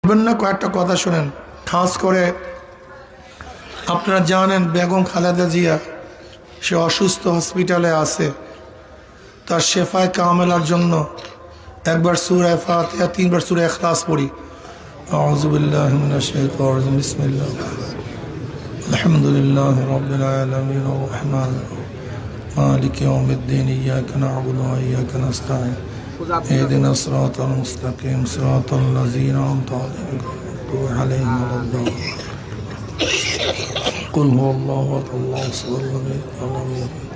বলবেন না, কয়েকটা কথা শোনেন। খাস করে আপনারা জানেন বেগম খালেদা জিয়া সে অসুস্থ, হসপিটালে আছে। তার শেফায় কামেলার জন্য একবার সূরা ফাতিহা, তিনবার সূরা ইখলাস পড়ি। আউযু বিল্লাহি মিনাশ শাইতানির রাজিম। বিসমিল্লাহ। আলহামদুলিল্লাহি রাব্বিল আলামিন আর রাহমানির রাহিম মালিকি ইয়াউমিদ্দিন ইয়্যাকা না'বুদু ওয়া ইয়্যাকা নাস্তাঈন اهدنا الصراط المستقيم صراط الذين أنعمت عليهم غير المغضوب قل هو الله أحد الله الصمد لم يلد ولم يولد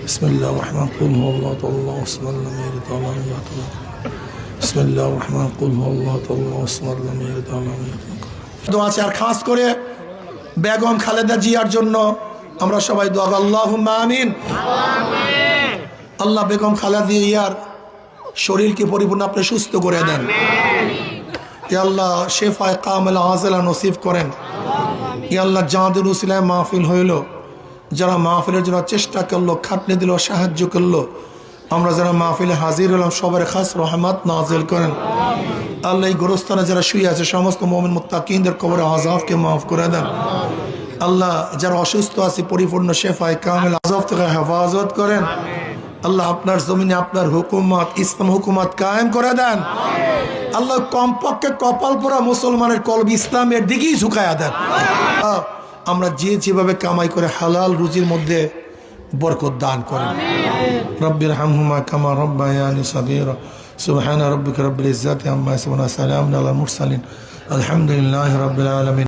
بسم الله الرحمن قل هو الله أحد الله الصمد لم يلد ولم يولد بسم الله الرحمن قل هو الله أحد الله الصمد لم يلد ولم يولد। দোয়া আছে। আর খাস করে বেগম খালেদা জিয়ার জন্য আমরা সবাই দোয়া করি, আল্লাহুম্মা আমিন। আল্লাহ বেগম খালেদা জিয়ার শরীরকে পরিপূর্ণ আপনি সুস্থ করে দেন। ইয়া আল্লাহ শেফায়ে কামেলা আজলা নসিব করেন। ইয়া আল্লাহ যাদের উসিলায় মাহফিল হইল, যারা মাহফিলের জন্য চেষ্টা করলো, খাটনি দিল, সাহায্য করলো, আমরা যারা মাহফিলে হাজির হলাম সবার খাস রহমত নাজিল করেন। আল্লাহ এই গোরস্থানে যারা শুয়ে আছে সমস্ত মুমিন মুত্তাকিনদের কবরে আযাবকে মাফ করে দেন। আল্লাহ যারা অসুস্থ আছে পরিপূর্ণ শেফায়ে কামেলা আযাব থেকে হেফাজত করেন। আল্লাহ আপনার জমিনে আপনার হুকুমত, ইসলাম হুকুমত কায়েম করে দেন। আল্লাহ কমপক্ষে কপাল পোড়া মুসলমানের কলব ইসলামের দিকেই ঝুঁকায়া দেন। আমরা যেভাবে কামাই করে হালাল রুজির মধ্যে বরকত দান করেন। রব্বির হামহুমা কামা রব্বায়ানি সগীরা সুবহানা রাব্বিকা রব্বিল ইজ্জাতি আম্মা ইয়াসিফুন ওয়া সালামুন আলাল মুরসালিন আলহামদুলিল্লাহি রাব্বিল আলামিন।